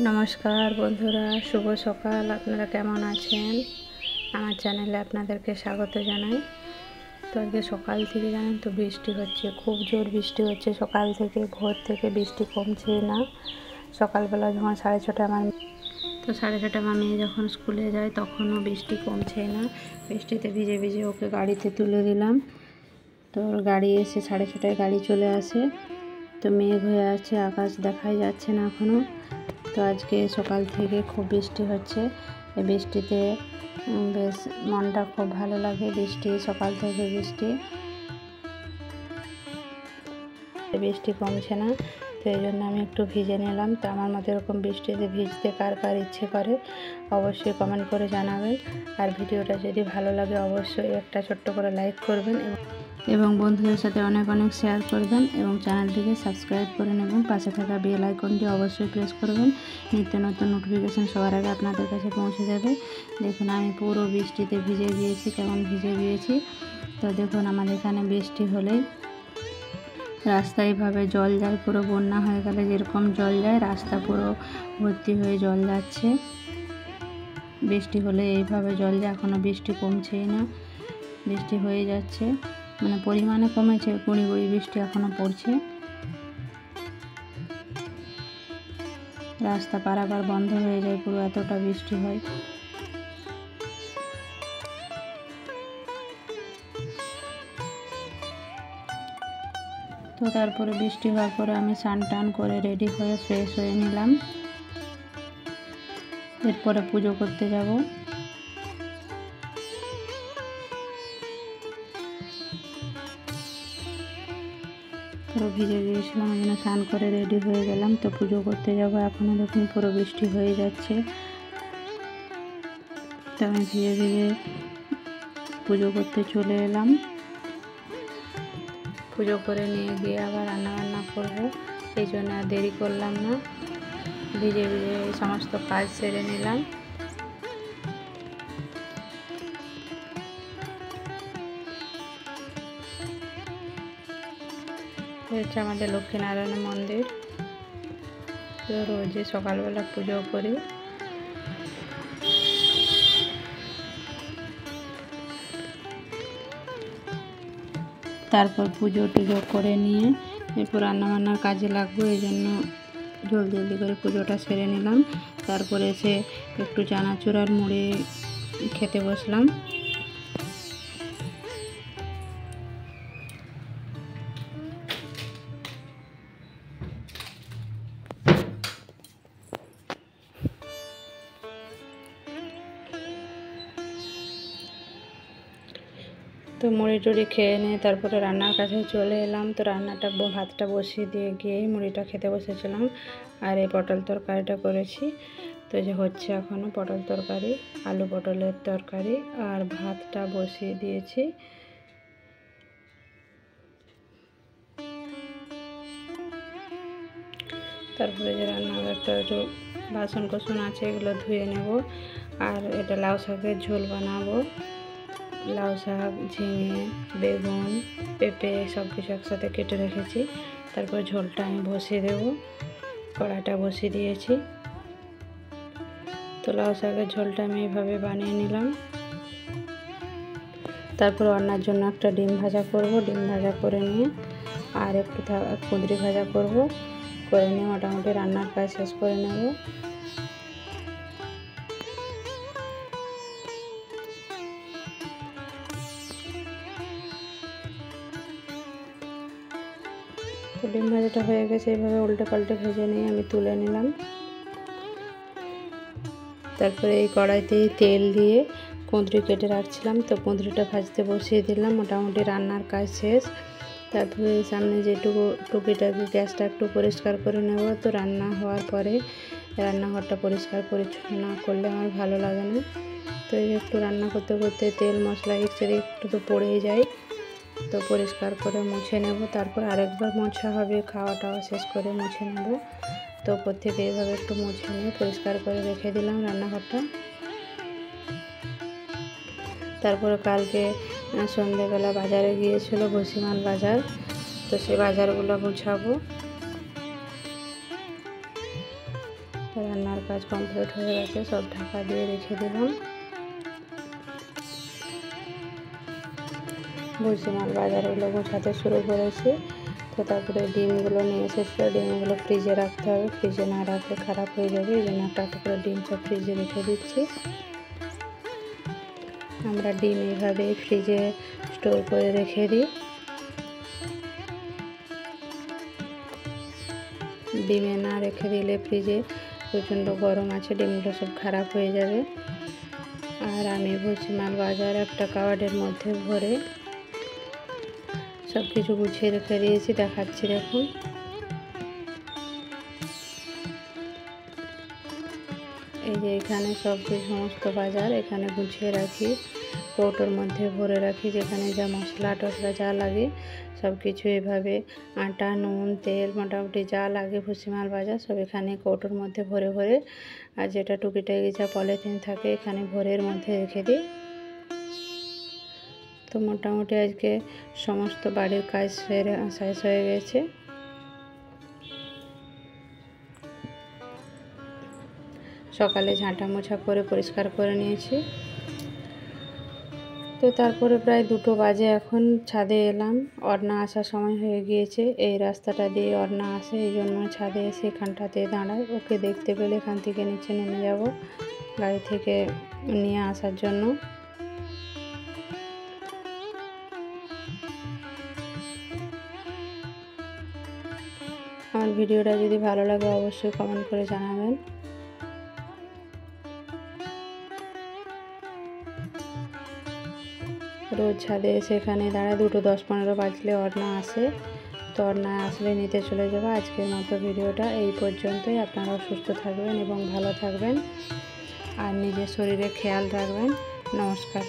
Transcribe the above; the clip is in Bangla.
নমস্কার বন্ধুরা, শুভ সকাল। আপনারা কেমন আছেন? আমার চ্যানেলে আপনাদেরকে স্বাগত জানাই। তো আজকে সকাল থেকে জানেন তো বৃষ্টি হচ্ছে, খুব জোর বৃষ্টি হচ্ছে সকাল থেকে, ভোর থেকে বৃষ্টি কমছে না। সকালবেলা যখন 6:30 আমার মেয়ে যখন স্কুলে যায় তখনও বৃষ্টি কমছে না। বৃষ্টিতে ভিজে ভিজে ওকে গাড়িতে তুলে দিলাম। তো ওর গাড়ি এসে 6:30 গাড়ি চলে আসে। তো মেঘ হয়ে আছে, আকাশ দেখাই যাচ্ছে না এখনও। তো আজকে সকাল থেকে খুব বৃষ্টি হচ্ছে। এই বৃষ্টিতে বেশ মনটা খুব ভালো লাগে। বৃষ্টি সকাল থেকে বৃষ্টি কমছে না, তো এই জন্য আমি একটু ভিজে নিলাম। তো আমার মতো এরকম বৃষ্টিতে ভিজতে কার কার ইচ্ছে করে অবশ্যই কমেন্ট করে জানাবেন। আর ভিডিওটা যদি ভালো লাগে অবশ্যই একটা ছোট্ট করে লাইক করবেন এবং বন্ধুদের সাথে অনেক শেয়ার করবেন এবং চ্যানেলটিকে সাবস্ক্রাইব করে নেবেন। পাশে থাকা বেল আইকনটি অবশ্যই প্রেস করবেন। নিত্য নতুন নোটিফিকেশান সবার আগে আপনাদের কাছে পৌঁছে যাবে। দেখুন আমি পুরো বৃষ্টিতে ভিজে গিয়েছি, কেমন ভিজে গিয়েছি। তো দেখুন আমাদের এখানে বৃষ্টি হলেই রাস্তায় এইভাবে জল যায়, পুরো বন্যা হয়ে গেলে যেরকম জল যায় রাস্তা পুরো ভর্তি হয়ে জল যাচ্ছে। বৃষ্টি হলে এইভাবে জল যায়। এখনও বৃষ্টি কমছেই না, বৃষ্টি হয়ে যাচ্ছে, মানে পরিমাণে কমেছে, গুঁড়ি গুঁড়ি বৃষ্টি এখনও পড়ছে। রাস্তা পারাপার বন্ধ হয়ে যায় পুরো, এতটা বৃষ্টি হয়। তো তারপরে বৃষ্টি হওয়ার পরে আমি স্নান টান করে রেডি হয়ে ফ্রেশ হয়ে নিলাম। এরপরে পুজো করতে যাব। পুরো ভিজে গিয়েছিলাম, ওই জন্য স্নান করে রেডি হয়ে গেলাম। তো পুজো করতে যাব। এখনও দেখুন পুরো বৃষ্টি হয়ে যাচ্ছে। তো আমি ভিজে ভিজে পুজো করতে চলে এলাম। পুজো করে নিয়ে গিয়ে আবার রান্নাবান্না করবো, এই জন্য আর দেরি করলাম না। ভিজে ভিজে সমস্ত কাজ সেরে নিলাম। হচ্ছে আমাদের লক্ষ্মীনারায়ণ মন্দির। তো রোজই সকালবেলা পুজো করি। তারপর পুজো টুজো করে নিয়ে এরপর রান্নাবান্নার কাজে লাগবো, এই জন্য জলদি করে পুজোটা সেরে নিলাম। তারপরে এসে একটু চানাচুর আর মুড়ি খেতে বসলাম। তো মুড়ি টুড়ি খেয়ে নিয়ে তারপরে রান্নার কাছে চলে এলাম। তো ভাতটা বসিয়ে দিয়ে গিয়েই মুড়িটা খেতে বসেছিলাম। আর এই পটল তরকারিটা করেছি। তো যে হচ্ছে এখনও পটল তরকারি, আলু পটলের তরকারি, আর ভাতটা বসিয়ে দিয়েছি। তারপরে যে রান্নাঘরটা একটু বাসন কোসন আছে এগুলো ধুয়ে নেব। আর এটা লাউ শাকের ঝোল বানাবো। লাউ শাক, ঝিঙে, বেগুন, পেঁপে সব কিছু একসাথে কেটে রেখেছি। তারপর ঝোলটা আমি বসিয়ে দেব। কড়াইটা বসিয়ে দিয়েছি। তো লাউ শাকের ঝোলটা আমি এইভাবে বানিয়ে নিলাম। তারপর রান্নার জন্য একটা ডিম ভাজা করব। ডিম ভাজা করে নিয়ে আর একটু কুঁদরি ভাজা করে নিয়ে মোটামুটি রান্নার কাজ শেষ করে নেব। তো ডিম ভাজাটা হয়ে গেছে, এইভাবে উল্টে পাল্টে ভেজে নিয়ে আমি তুলে নিলাম। তারপরে এই কড়াইতেই তেল দিয়ে কুঁদরি কেটে রাখছিলাম। তো কুঁদরিটা ভাজতে বসিয়ে দিলাম। মোটামুটি রান্নার কাজ শেষ। তারপরে সামনে যেটুকু টুকিটাকি গ্যাসটা একটু পরিষ্কার করে নেব। তো রান্না হওয়ার পরে রান্নাঘরটা পরিষ্কার পরিচ্ছন্ন না করলে আমার ভালো লাগে না। তো এই একটু রান্না করতে করতে তেল মশলা একটু তো পড়েই যায়। তো পরিষ্কার করে মুছে নেব। তারপর আরেকবার মোছা হবে, খাওয়া টাওয়া শেষ করে মুছে নেব। তো উপর থেকে এইভাবে একটু মুছে নিয়ে পরিষ্কার করে রেখে দিলাম রান্নাঘরটা। তারপরে কালকে সন্ধ্যেবেলা বাজারে গিয়েছিল, ভুসিমাল বাজার। তো সেই বাজারগুলো গুছাবো। রান্নার কাজ কমপ্লিট হয়ে গেছে, সব ঢাকা দিয়ে রেখে দিলাম। ভুসিমাল বাজারগুলো গোছাতে শুরু করেছি। তো তারপরে ডিমগুলো নিয়ে এসেছিলো, ডিমগুলো ফ্রিজে রাখতে হবে, ফ্রিজে না রাখলে খারাপ হয়ে যাবে। এই জন্য একটা করে ডিম সব ফ্রিজে রেখে দিচ্ছি। আমরা ডিম এইভাবে ফ্রিজে স্টোর করে রেখে দিই। ডিমে না রেখে দিলে ফ্রিজে প্রচণ্ড গরম আছে, ডিমগুলো সব খারাপ হয়ে যাবে। আর আমি ভুসিমাল বাজার একটা কাবার্ডের মধ্যে ভরে সব কিছু গুছিয়ে রেখে দিয়েছি, দেখাচ্ছি দেখুন। এই যে এখানে সমস্ত বাজার এখানে গুছিয়ে রাখি, কৌটোর মধ্যে ভরে রাখি। যেখানে যা মশলা টশলা যা লাগে সব কিছু এভাবে আটা, নুন, তেল, মোটামুটি যা লাগে ভুসিমাল বাজার সব এখানে কৌটোর মধ্যে ভরে ভরে, আর যেটা টুকিটাকি যা পলিথিন থাকে এখানে ভরের মধ্যে রেখে দিই। তো মোটামুটি আজকে সমস্ত বাড়ির কাজ শেষ হয়ে গেছে। সকালে ঝাঁটা মোছা করে পরিষ্কার করে নিয়েছি। তো তারপরে প্রায় 2টো বাজে এখন ছাদে এলাম। অর্ণা আসার সময় হয়ে গিয়েছে, এই রাস্তাটা দিয়ে অর্ণা আসে, এই জন্য ছাদে এসে এখানটাতে দাঁড়ায়। ওকে দেখতে পেলে এখান থেকে নিচে নেমে যাব গাড়ি থেকে নিয়ে আসার জন্য। আমার ভিডিওটা যদি ভালো লাগে অবশ্যই কমেন্ট করে জানাবেন। রোজ ছাদে এসে এখানে দাঁড়ায়, 2টো 10-15 বাজলে অর্ণা আসে। তো অর্ণা আসলে নিতে চলে যাবো। আজকের মতো ভিডিওটা এই পর্যন্তই। আপনারাও সুস্থ থাকবেন এবং ভালো থাকবেন আর নিজের শরীরে খেয়াল রাখবেন। নমস্কার।